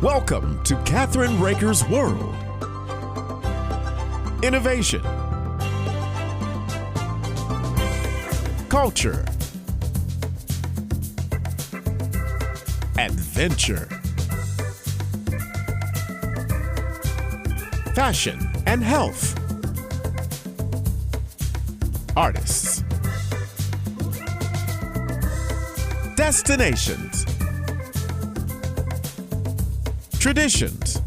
Welcome to Kathryn Raaker's World. Innovation, culture, adventure, fashion and health, artists, destinations, traditions.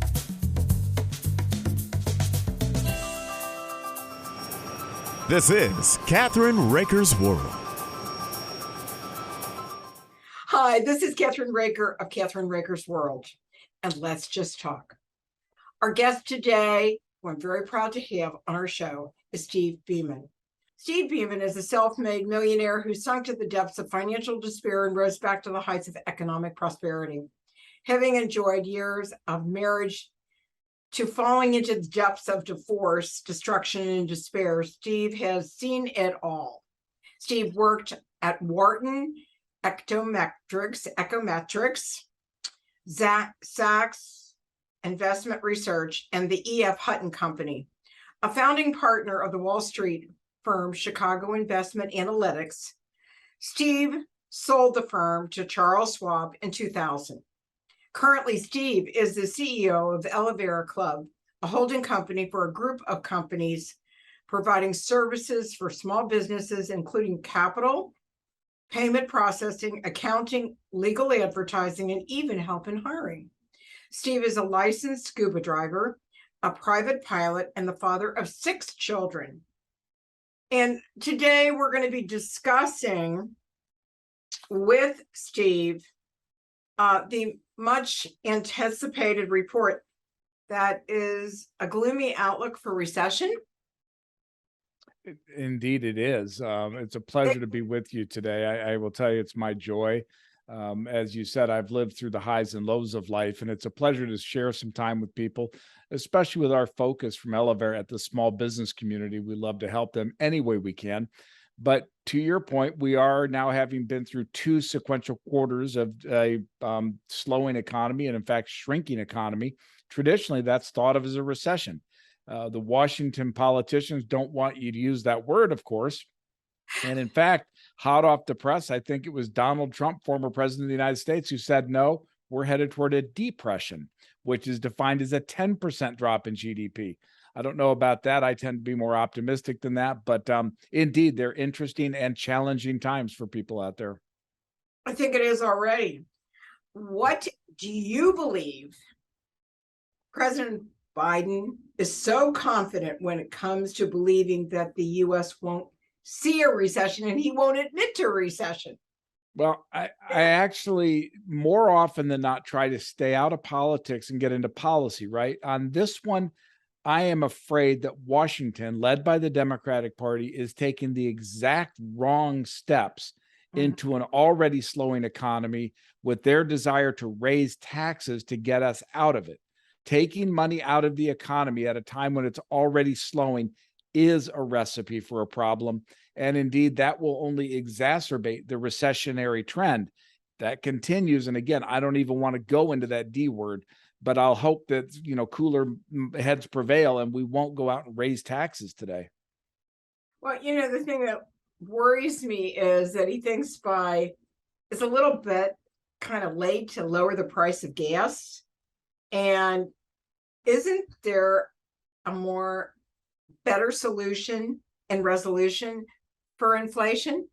This is Kathryn Raaker's World. Hi, this is Kathryn Raaker of Kathryn Raaker's World, and let's just talk. Our guest today, who I'm very proud to have on our show, is Steve Beaman. Steve Beaman is a self-made millionaire who sunk to the depths of financial despair and rose back to the heights of economic prosperity. Having enjoyed years of marriage to falling into the depths of divorce, destruction, and despair, Steve has seen it all. Steve worked at Wharton Econometrics, Zacks Investment Research, and the E.F. Hutton Company. A founding partner of the Wall Street firm Chicago Investment Analytics, Steve sold the firm to Charles Schwab in 2000. Currently, Steve is the CEO of Elevare Club, a holding company for a group of companies providing services for small businesses, including capital, payment processing, accounting, legal advertising, and even help in hiring. Steve is a licensed scuba diver, a private pilot, and the father of 6 children. And today we're going to be discussing with Steve the much anticipated report that is a gloomy outlook for recession. Indeed, it is. It's a pleasure to be with you today. I will tell you, it's my joy. As you said, I've lived through the highs and lows of life, and it's a pleasure to share some time with people, especially with our focus from Elevare at the small business community. We love to help them any way we can. But to your point, we are now having been through 2 sequential quarters of a slowing economy and, in fact, shrinking economy. Traditionally, that's thought of as a recession. The Washington politicians don't want you to use that word, of course. And in fact, hot off the press, I think it was Donald Trump, former president of the United States, who said, no, we're headed toward a depression, which is defined as a 10% drop in GDP. I don't know about that. I tend to be more optimistic than that. But indeed, they're interesting and challenging times for people out there. I think it is already. What do you believe President Biden is so confident when it comes to believing that the U.S. won't see a recession and he won't admit to a recession? Well, I actually more often than not try to stay out of politics and get into policy, right? On this one, I am afraid that Washington, led by the Democratic Party, is taking the exact wrong steps into an already slowing economy with their desire to raise taxes to get us out of it. Taking money out of the economy at a time when it's already slowing is a recipe for a problem. And indeed, that will only exacerbate the recessionary trend that continues. And again, I don't even want to go into that D word, but I'll hope that, cooler heads prevail and we won't go out and raise taxes today. Well, the thing that worries me is that he thinks it's a little bit kind of late to lower the price of gas. And isn't there a better solution and resolution for inflation?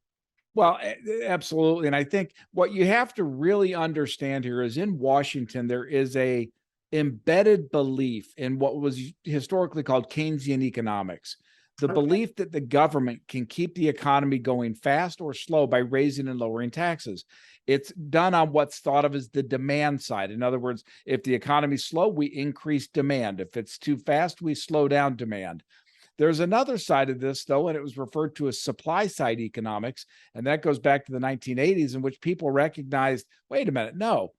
Well, absolutely. And I think what you have to really understand here is in Washington, there is a embedded belief in what was historically called Keynesian economics. The belief that the government can keep the economy going fast or slow by raising and lowering taxes. It's done on what's thought of as the demand side. In other words, if the economy's slow, we increase demand. If it's too fast, we slow down demand. There's another side of this, though, and it was referred to as supply side economics. And that goes back to the 1980s, in which people recognized, wait a minute, no,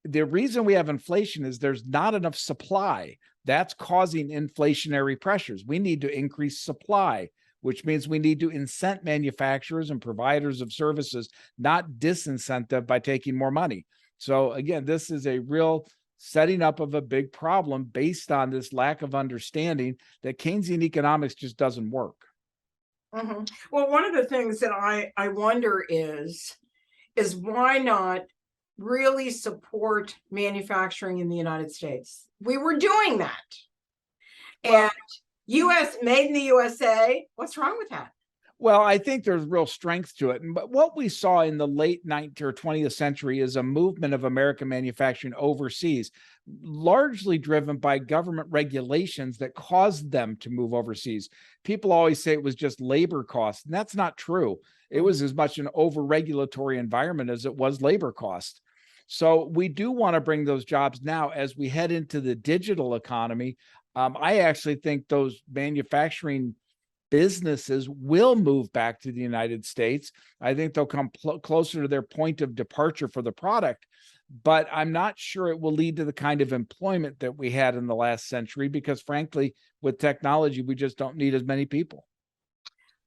the reason we have inflation is there's not enough supply. That's causing inflationary pressures. We need to increase supply, which means we need to incent manufacturers and providers of services, not disincentive by taking more money. So again, this is a real setting up of a big problem based on this lack of understanding that Keynesian economics just doesn't work. Well, one of the things that I wonder is why not really support manufacturing in the United States? We were doing that. And US made in the USA, what's wrong with that? Well, I think there's real strength to it. But what we saw in the late 19th or 20th century is a movement of American manufacturing overseas, largely driven by government regulations that caused them to move overseas. People always say it was just labor costs, and that's not true. It was as much an over-regulatory environment as it was labor cost. So we do want to bring those jobs now as we head into the digital economy. I actually think those manufacturing businesses will move back to the United States. I think they'll come closer to their point of departure for the product, but I'm not sure it will lead to the kind of employment that we had in the last century, because frankly, with technology, we just don't need as many people.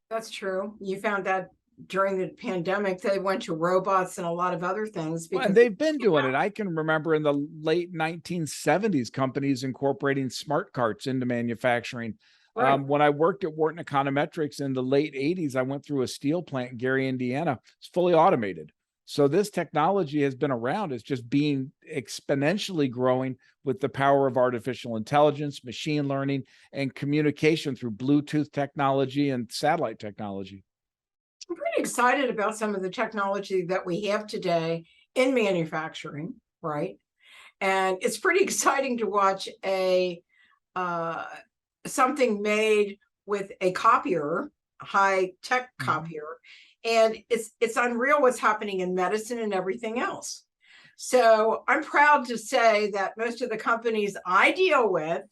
That's true. You found that during the pandemic, they went to robots and a lot of other things. Well, and they've been doing it. I can remember in the late 1970s, companies incorporating smart carts into manufacturing. Right. When I worked at Wharton Econometrics in the late 80s, I went through a steel plant in Gary, Indiana. It's fully automated. So this technology has been around. It's just being exponentially growing with the power of artificial intelligence, machine learning, and communication through Bluetooth technology and satellite technology. I'm pretty excited about some of the technology that we have today in manufacturing, right? And it's pretty exciting to watch something made with a copier, a high-tech copier, and it's unreal what's happening in medicine and everything else. So I'm proud to say that most of the companies I deal with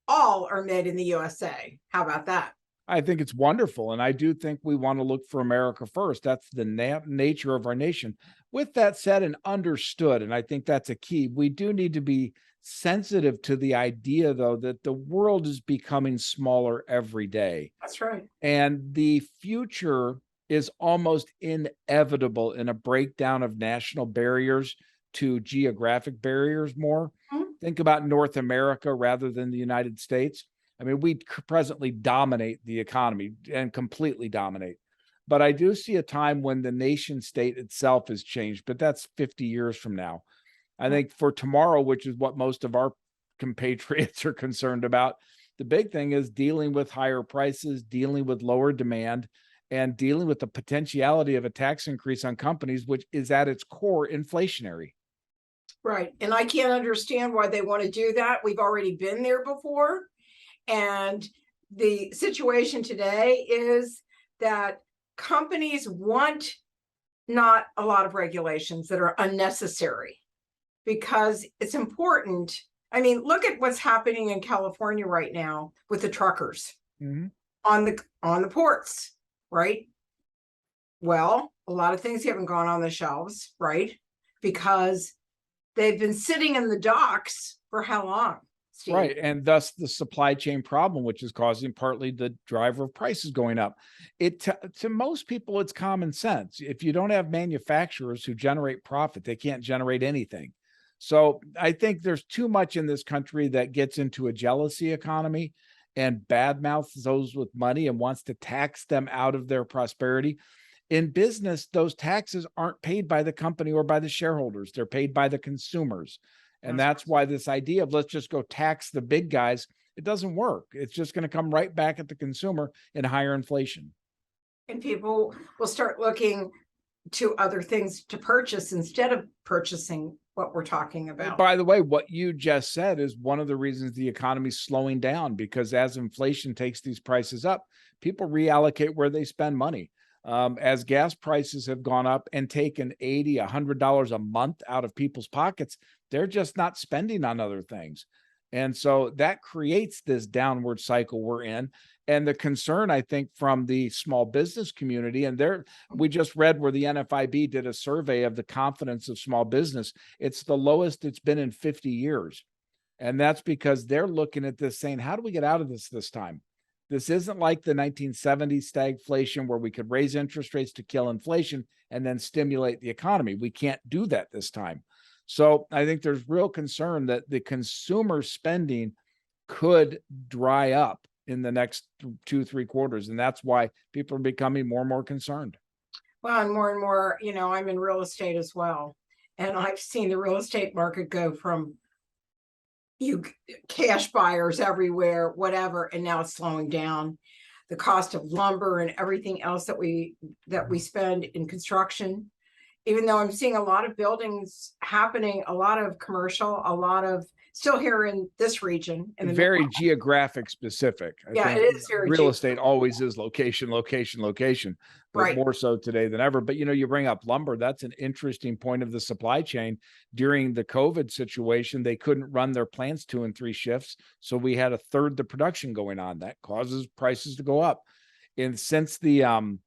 all are made in the USA. How about that? I think it's wonderful, and I do think we want to look for America first. That's the nature of our nation. With that said and understood, and I think that's a key, we do need to be sensitive to the idea, though, that the world is becoming smaller every day. That's right. And the future is almost inevitable in a breakdown of national barriers to geographic barriers more. Think about North America rather than the United States. I mean, we presently dominate the economy and completely dominate. But I do see a time when the nation state itself has changed, but that's 50 years from now. I think for tomorrow, which is what most of our compatriots are concerned about, the big thing is dealing with higher prices, dealing with lower demand, and dealing with the potentiality of a tax increase on companies, which is at its core inflationary. Right. And I can't understand why they want to do that. We've already been there before. And the situation today is that companies want not a lot of regulations that are unnecessary, because it's important. I mean, look at what's happening in California right now with the truckers on the ports, right? Well, a lot of things haven't gone on the shelves, right? Because they've been sitting in the docks for how long? Steve? Right. And thus the supply chain problem, which is causing partly the driver of prices going up. To most people, it's common sense. If you don't have manufacturers who generate profit, they can't generate anything. So I think there's too much in this country that gets into a jealousy economy and badmouths those with money and wants to tax them out of their prosperity. In business, those taxes aren't paid by the company or by the shareholders. They're paid by the consumers. And that's why this idea of let's just go tax the big guys, it doesn't work. It's just going to come right back at the consumer in higher inflation. And people will start looking to other things to purchase instead of purchasing what we're talking about. By the way, what you just said is one of the reasons the economy's slowing down, because as inflation takes these prices up, people reallocate where they spend money. As gas prices have gone up and taken $80, $100 a month out of people's pockets, they're just not spending on other things. And so that creates this downward cycle we're in. And the concern, I think, from the small business community, and we just read where the NFIB did a survey of the confidence of small business. It's the lowest it's been in 50 years. And that's because they're looking at this saying, how do we get out of this time? This isn't like the 1970s stagflation where we could raise interest rates to kill inflation and then stimulate the economy. We can't do that this time. So I think there's real concern that the consumer spending could dry up in the next 2-3 quarters. And that's why people are becoming more and more concerned. Well, and more, I'm in real estate as well. And I've seen the real estate market go from cash buyers everywhere, whatever, and now it's slowing down. The cost of lumber and everything else that we spend in construction, even though I'm seeing a lot of buildings happening, a lot of commercial, a lot of still here in this region. And very geographic specific. I think it is very real estate always is location, but right. More so today than ever. But you bring up lumber. That's an interesting point of the supply chain. During the COVID situation, they couldn't run their plants 2 and 3 shifts. So we had a third the production going on. That causes prices to go up. And since the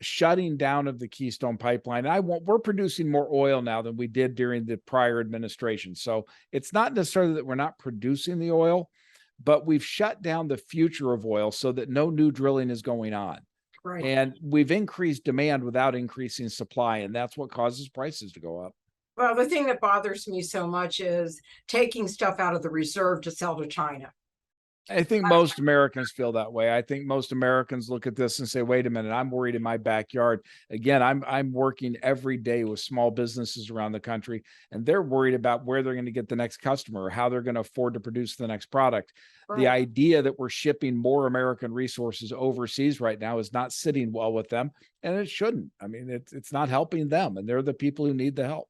shutting down of the Keystone Pipeline, we're producing more oil now than we did during the prior administration. So it's not necessarily that we're not producing the oil, but we've shut down the future of oil so that no new drilling is going on. Right. And we've increased demand without increasing supply, and that's what causes prices to go up. Well, the thing that bothers me so much is taking stuff out of the reserve to sell to China. I think most Americans feel that way. I think most Americans look at this and say, wait a minute, I'm worried in my backyard. Again, I'm working every day with small businesses around the country, and they're worried about where they're going to get the next customer or how they're going to afford to produce the next product. Right. The idea that we're shipping more American resources overseas right now is not sitting well with them, and it shouldn't. I mean, it's not helping them, and they're the people who need the help.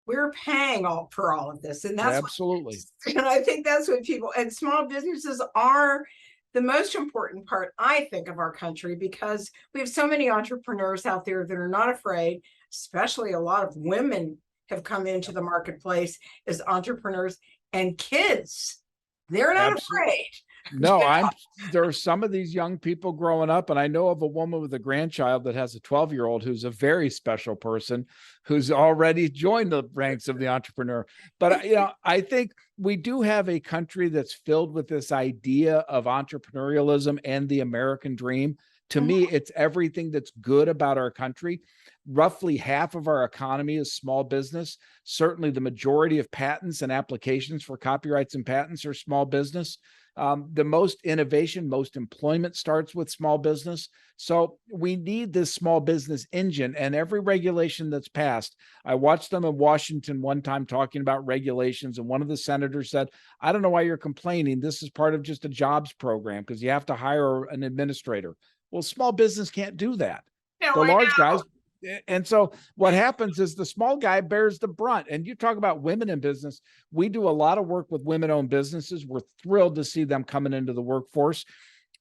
We're paying for all of this. And that's absolutely. And I think that's what people and small businesses are the most important part, I think, of our country, because we have so many entrepreneurs out there that are not afraid, especially a lot of women have come into the marketplace as entrepreneurs, and kids, they're not afraid. No, there are some of these young people growing up, and I know of a woman with a grandchild that has a 12-year-old who's a very special person who's already joined the ranks of the entrepreneur. But, I think we do have a country that's filled with this idea of entrepreneurialism and the American dream. To me, it's everything that's good about our country. Roughly half of our economy is small business. Certainly the majority of patents and applications for copyrights and patents are small business. The most innovation, most employment starts with small business. So we need this small business engine, and every regulation that's passed. I watched them in Washington one time talking about regulations, and one of the senators said, I don't know why you're complaining. This is part of just a jobs program because you have to hire an administrator. Well, small business can't do that. No, the large guys. And so what happens is the small guy bears the brunt. And you talk about women in business. We do a lot of work with women-owned businesses. We're thrilled to see them coming into the workforce.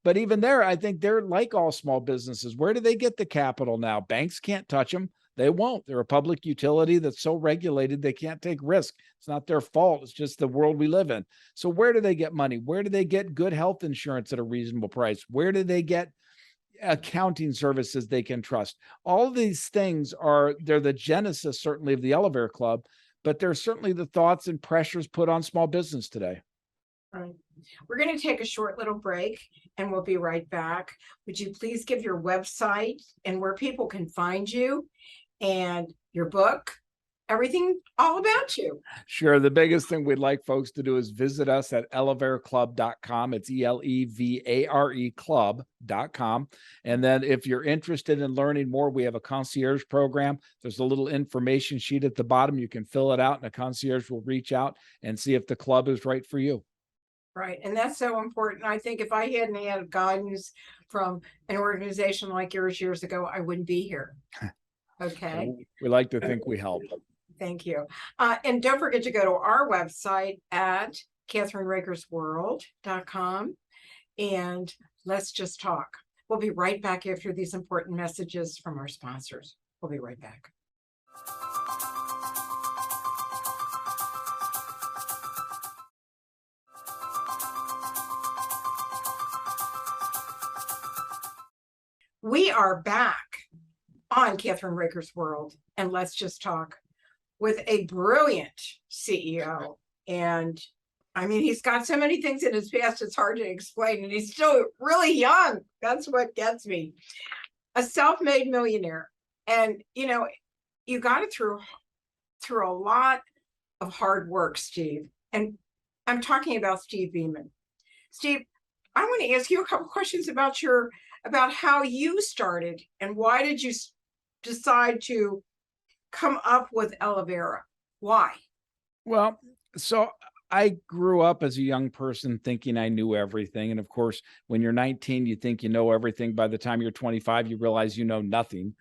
But even there, I think they're like all small businesses. Where do they get the capital now? Banks can't touch them. They won't. They're a public utility that's so regulated they can't take risk. It's not their fault. It's just the world we live in. So where do they get money? Where do they get good health insurance at a reasonable price? Where do they get accounting services they can trust? All of these things they're the genesis, certainly, of the Elevare Club, but they're certainly the thoughts and pressures put on small business today. Right. We're going to take a short little break, and we'll be right back. Would you please give your website and where people can find you and your book, everything all about you? Sure. The biggest thing we'd like folks to do is visit us at elevareclub.com. It's ELEVARE club.com. And then if you're interested in learning more, we have a concierge program. There's a little information sheet at the bottom. You can fill it out, and a concierge will reach out and see if the club is right for you. Right. And that's so important. I think if I hadn't had guidance from an organization like yours years ago, I wouldn't be here. Okay. We like to think we help. Thank you. And don't forget to go to our website at KathrynRaakersWorld.com, and let's just talk. We'll be right back after these important messages from our sponsors. We'll be right back. We are back on Kathryn Raaker's World, and let's just talk with a brilliant CEO. And I mean, he's got so many things in his past, it's hard to explain, and he's still really young. That's what gets me. A self-made millionaire. And, you got it through through a lot of hard work, Steve. And I'm talking about Steve Beaman. Steve, I want to ask you a couple questions about how you started and why did you decide to come up with Elevare? Why? Well, so I grew up as a young person thinking I knew everything. And of course, when you're 19, you think you know everything. By the time you're 25, you realize you know nothing.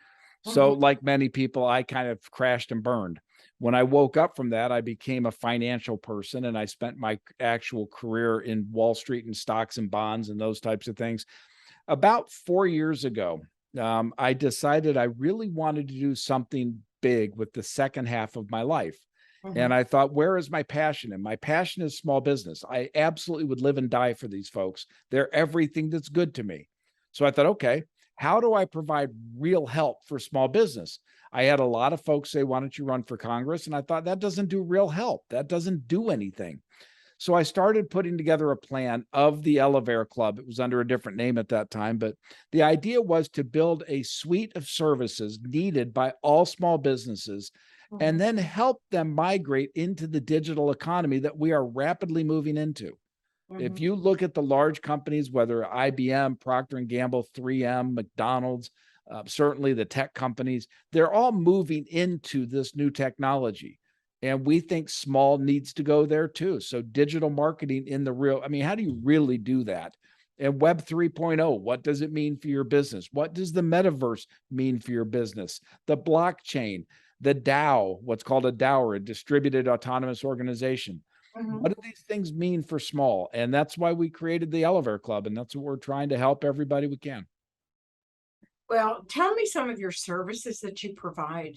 So, like many people, I kind of crashed and burned. When I woke up from that, I became a financial person and I spent my actual career in Wall Street and stocks and bonds and those types of things. About 4 years ago, I decided I really wanted to do something big with the second half of my life. And I thought, where is my passion? And my passion is small business. I absolutely would live and die for these folks. They're everything that's good to me. So I thought, okay, how do I provide real help for small business? I had a lot of folks say, why don't you run for Congress? And I thought that doesn't do real help. That doesn't do anything. So I started putting together a plan of the Elevare Club. It was under a different name at that time, but the idea was to build a suite of services needed by all small businesses and then help them migrate into the digital economy that we are rapidly moving into. If you look at the large companies, whether IBM, Procter and Gamble, 3M, McDonald's, certainly the tech companies, they're all moving into this new technology. And we think small needs to go there too. So digital marketing in the real, I mean, how do you really do that? And Web 3.0, what does it mean for your business? What does the metaverse mean for your business? The blockchain, the DAO, what's called a DAO, or a distributed autonomous organization. What do these things mean for small? And that's why we created the Elevare Club. And that's what we're trying to help everybody we can. Well, tell me some of your services that you provide.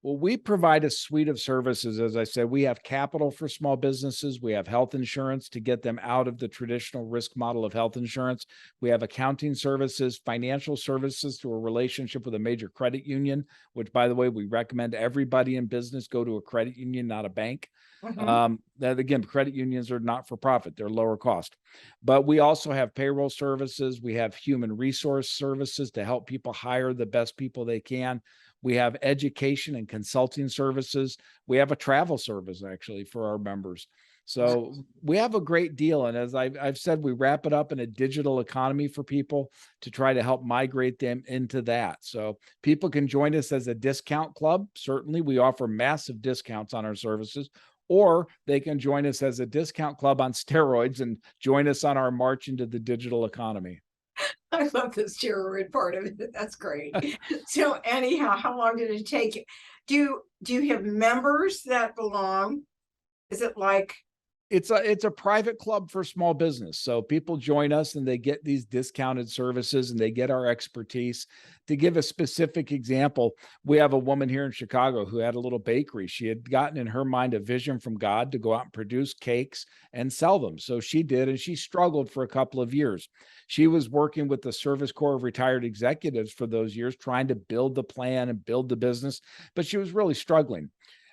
Well, we provide a suite of services. As I said, we have capital for small businesses. We have health insurance to get them out of the traditional risk model of health insurance. We have accounting services, financial services through a relationship with a major credit union, which, by the way, we recommend everybody in business go to a credit union, not a bank. That again, credit unions are not for profit, they're lower cost. But we also have payroll services. We have human resource services to help people hire the best people they can. We have education and consulting services. We have a travel service actually for our members. So we have a great deal. And as I've said, we wrap it up in a digital economy for people to try to help migrate them into that. So people can join us as a discount club. Certainly, we offer massive discounts on our services, or they can join us as a discount club on steroids and join us on our march into the digital economy. I love the steroid part of it. That's great. So anyhow, how long did it take you? Do you have members that belong? Is it like It's a private club for small business. So people join us and they get these discounted services and they get our expertise. To give a specific example, we have a woman here in Chicago who had a little bakery. She had gotten in her mind a vision from God to go out and produce cakes and sell them. So she did, and she struggled for a couple of years. She was working with the Service Corps of Retired Executives for those years, trying to build the plan and build the business, but she was really struggling.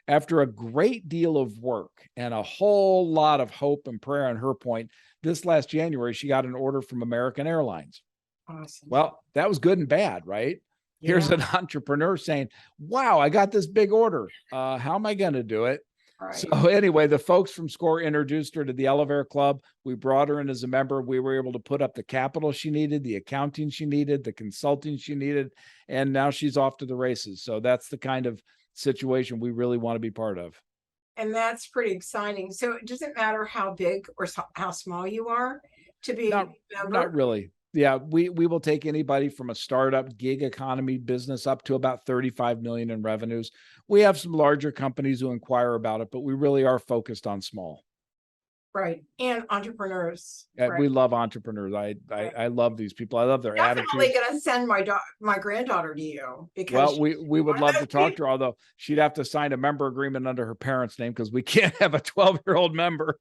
After a great deal of work and a whole lot of hope and prayer on her point, this last January, she got an order from American Airlines. awesome? Well, that was good and bad, right? Here's an entrepreneur saying, wow, I got this big order. How am I going to do it? Right. So anyway, the folks from SCORE introduced her to the Elevare Club. We brought her in as a member. We were able to put up the capital she needed, the accounting she needed, the consulting she needed, and now she's off to the races. So that's the kind of situation we really want to be part of. And that's pretty exciting. So it doesn't matter how big or how small you are to be a member? Not really. Yeah, we will take anybody from a startup gig economy business up to about 35 million in revenues. We have some larger companies who inquire about it, but we really are focused on small. Right. And entrepreneurs. Right. We love entrepreneurs. I love these people. I love their Definitely attitude. going to send my granddaughter to you because well, we would love to talk to her, although she'd have to sign a member agreement under her parents' name because we can't have a 12-year-old member.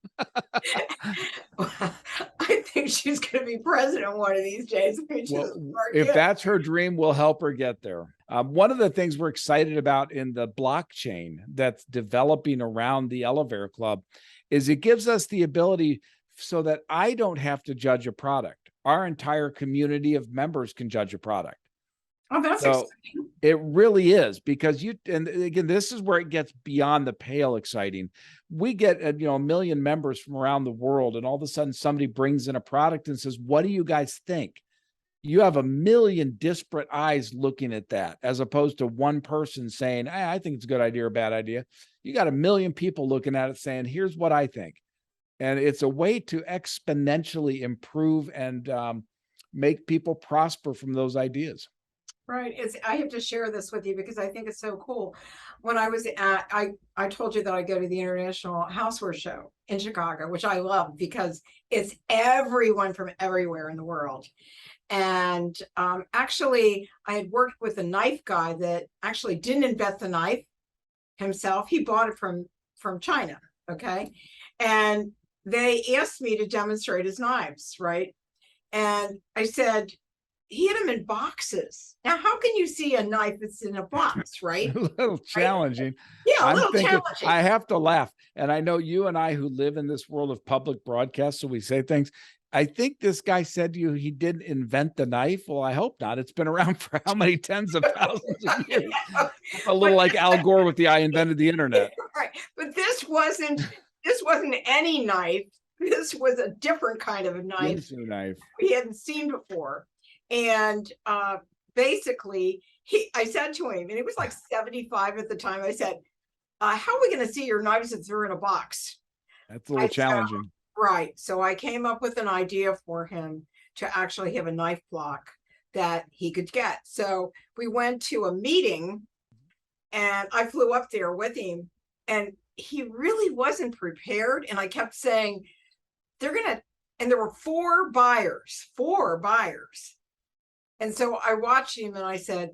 I think she's going to be president one of these days. If that's her dream, we'll help her get there. One of the things we're excited about in the blockchain that's developing around the Elevare Club is it gives us the ability so that I don't have to judge a product. Our entire community of members can judge a product. Oh, that's So exciting. it really is, because and again, this is where it gets beyond the pale exciting. We get, a million members from around the world, and all of a sudden somebody brings in a product and says, what do you guys think? You have a million disparate eyes looking at that, as opposed to one person saying, I think it's a good idea or a bad idea. You got a million people looking at it saying, here's what I think. And it's a way to exponentially improve and make people prosper from those ideas. Right. I have to share this with you because I think it's so cool. When I was at, I told you that I go to the International Houseware Show in Chicago, which I love because it's everyone from everywhere in the world. And actually, I had worked with a knife guy that actually didn't invent the knife himself. He bought it from China. Okay. And they asked me to demonstrate his knives, right? And I said, he had them in boxes. Now, how can you see a knife that's in a box, right? A little challenging. Right? Yeah, a I'm little thinking, challenging. I have to laugh. And I know you and I, who live in this world of public broadcast, so we say things. I think this guy said to you he didn't invent the knife. Well, I hope not. It's been around for how many tens of thousands of years? A little like Al Gore with the I invented the internet. Right. But this wasn't any knife. This was a different kind of a knife we hadn't seen before. And basically, I said to him, and it was like 75 at the time, I said, how are we going to see your knives if they're in a box? That's a little challenging. Right. So I came up with an idea for him to actually have a knife block that he could get. So we went to a meeting and I flew up there with him, and he really wasn't prepared. And I kept saying, and there were four buyers. And so I watched him and I said,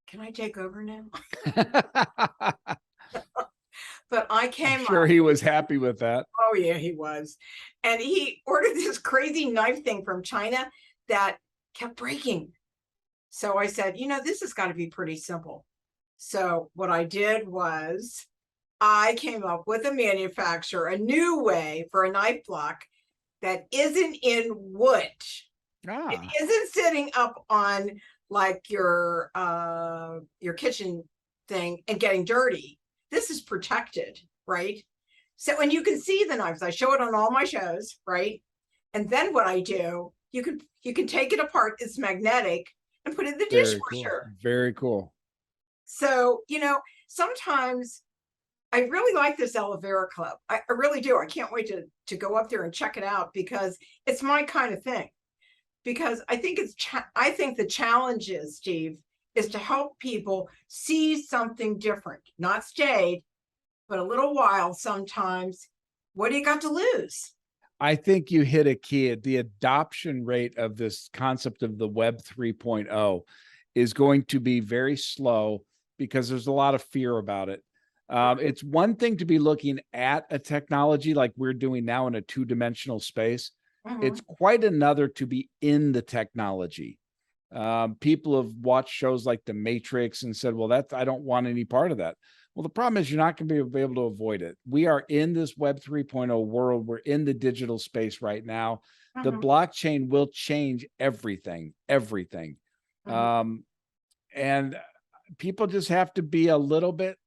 can I take over now? But I came I'm sure he was happy with that. Oh, yeah, he was. And he ordered this crazy knife thing from China that kept breaking. So I said, this has got to be pretty simple. So what I did was I came up with a manufacturer, a new way for a knife block that isn't in wood. It isn't sitting up on like your kitchen thing and getting dirty. This is protected, right? So, and you can see the knives. I show it on all my shows, right? And then what I do, you can take it apart. It's magnetic, and put it in the dishwasher. Cool. Very cool. So, sometimes I really like this Elevare Club. I really do. I can't wait to go up there and check it out because it's my kind of thing. Because I think the challenge is, Steve, is to help people see something different, not stayed, but a little while sometimes. What do you got to lose? I think you hit a key. The adoption rate of this concept of the Web 3.0 is going to be very slow because there's a lot of fear about it. It's one thing to be looking at a technology like we're doing now in a two-dimensional space. It's quite another to be in the technology. People have watched shows like The Matrix and said, well, I don't want any part of that. Well, the problem is you're not going to be able to avoid it. We are in this Web 3.0 world. We're in the digital space right now. The blockchain will change everything. And people just have to be a little bit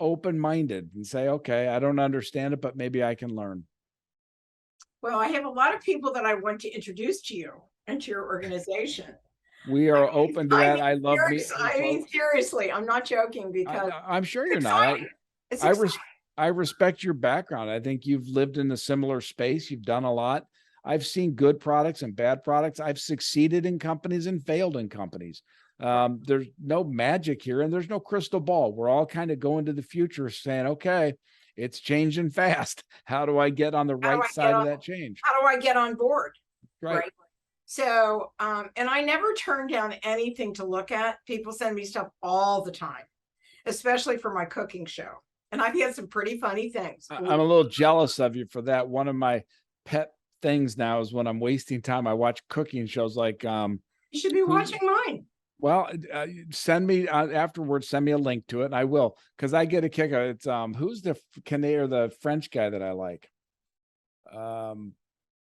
open-minded and say, okay, I don't understand it, but maybe I can learn. Well, I have a lot of people that I want to introduce to you and to your organization. We are open to that. I love meeting. I mean, seriously, I'm not joking because I'm sure you're not. I respect your background. I think you've lived in a similar space. You've done a lot. I've seen good products and bad products. I've succeeded in companies and failed in companies. There's no magic here and there's no crystal ball. We're all kind of going to the future saying, okay, it's changing fast. How do I get on the right side of that change? How do I get on board? Right. So, and I never turn down anything to look at. People send me stuff all the time, especially for my cooking show. And I've had some pretty funny things. I'm a little jealous of you for that. One of my pet things now is when I'm wasting time, I watch cooking shows like, you should be watching mine. Well, send me afterwards, send me a link to it and I will, because I get a kick out. It's who's the French guy that I like?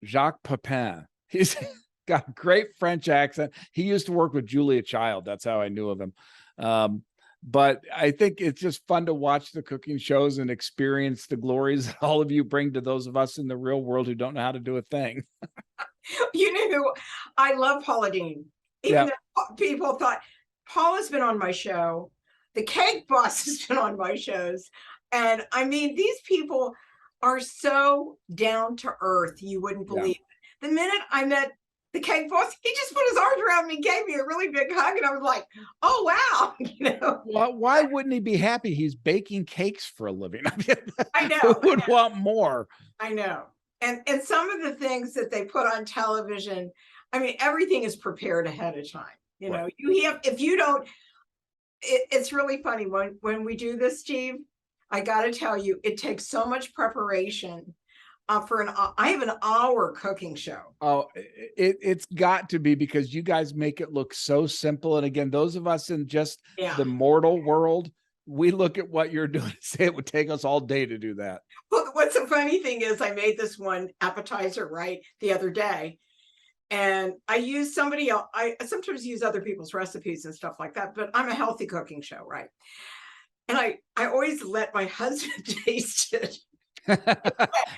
Jacques Pepin. got a great French accent. He used to work with Julia Child. That's how I knew of him. But I think it's just fun to watch the cooking shows and experience the glories that all of you bring to those of us in the real world who don't know how to do a thing. You know who I love? Paula Dean. Even though people thought Paula's been on my show, the Cake Boss has been on my shows. And I mean, these people are so down to earth, you wouldn't believe it. The minute I met the Cake Boss, he just put his arms around me, gave me a really big hug, and I was like, oh, wow. You know, well, why wouldn't he be happy? He's baking cakes for a living. I know. Who would want more? I know. And some of the things that they put on television, I mean, everything is prepared ahead of time. You know, you have, if you don't, it's really funny when we do this, Steve, I got to tell you, it takes so much preparation for I have an hour cooking show. Oh, it's got to be, because you guys make it look so simple. And again, those of us in just the mortal world, we look at what you're doing and say it would take us all day to do that. Well, what's the funny thing is, I made this one appetizer the other day, and I use somebody else. I sometimes use other people's recipes and stuff like that, but I'm a healthy cooking show, right? And I always let my husband taste it.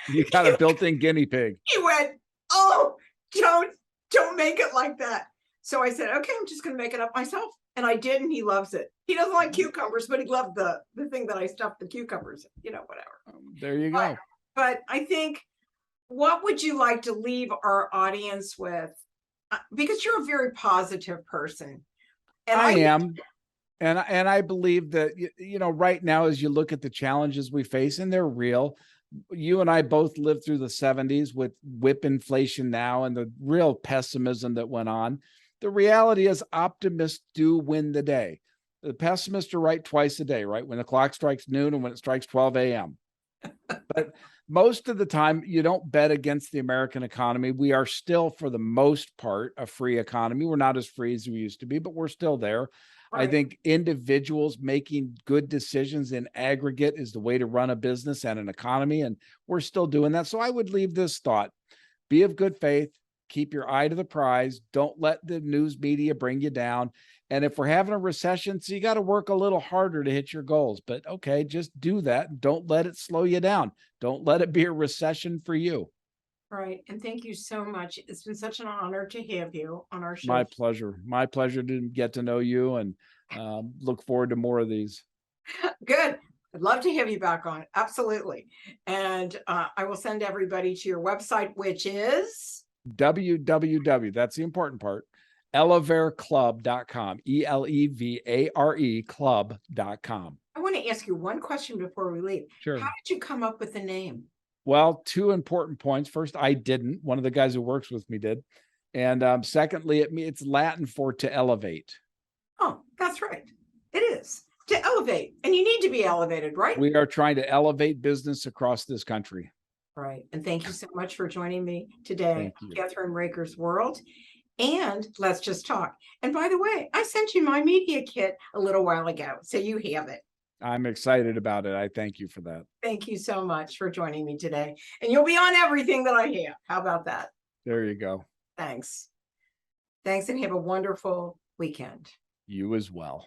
You got a built-in guinea pig. He went, oh, don't make it like that. So I said, okay, I'm just going to make it up myself. And I did, and he loves it. He doesn't like cucumbers, but he loved the thing that I stuffed the cucumbers, whatever. There you go. But I think, what would you like to leave our audience with? Because you're a very positive person. And I am. And I believe that, right now, as you look at the challenges we face, and they're real, you and I both lived through the 70s with whip inflation now and the real pessimism that went on. The reality is, optimists do win the day. The pessimists are right twice a day, right? When the clock strikes noon and when it strikes 12 a.m. But most of the time, you don't bet against the American economy. We are still, for the most part, a free economy. We're not as free as we used to be, but we're still there. Right. I think individuals making good decisions in aggregate is the way to run a business and an economy, and we're still doing that. So I would leave this thought: be of good faith, keep your eye to the prize, don't let the news media bring you down. And if we're having a recession, so you got to work a little harder to hit your goals. But okay, just do that. Don't let it slow you down. Don't let it be a recession for you. Right. And thank you so much. It's been such an honor to have you on our show. My pleasure. My pleasure to get to know you, and look forward to more of these. Good. I'd love to have you back on. Absolutely. And I will send everybody to your website, which is www. That's the important part. ElevareClub.com. ELEVARE Club.com. I want to ask you one question before we leave. Sure. How did you come up with the name? Well, two important points. First, I didn't. One of the guys who works with me did. And secondly, it's Latin for to elevate. Oh, that's right. It is. To elevate. And you need to be elevated, right? We are trying to elevate business across this country. Right. And thank you so much for joining me today, Kathryn Raaker's World. And let's just talk. And by the way, I sent you my media kit a little while ago, so you have it. I'm excited about it. I thank you for that. Thank you so much for joining me today. And you'll be on everything that I have. How about that? There you go. Thanks. Thanks, and have a wonderful weekend. You as well.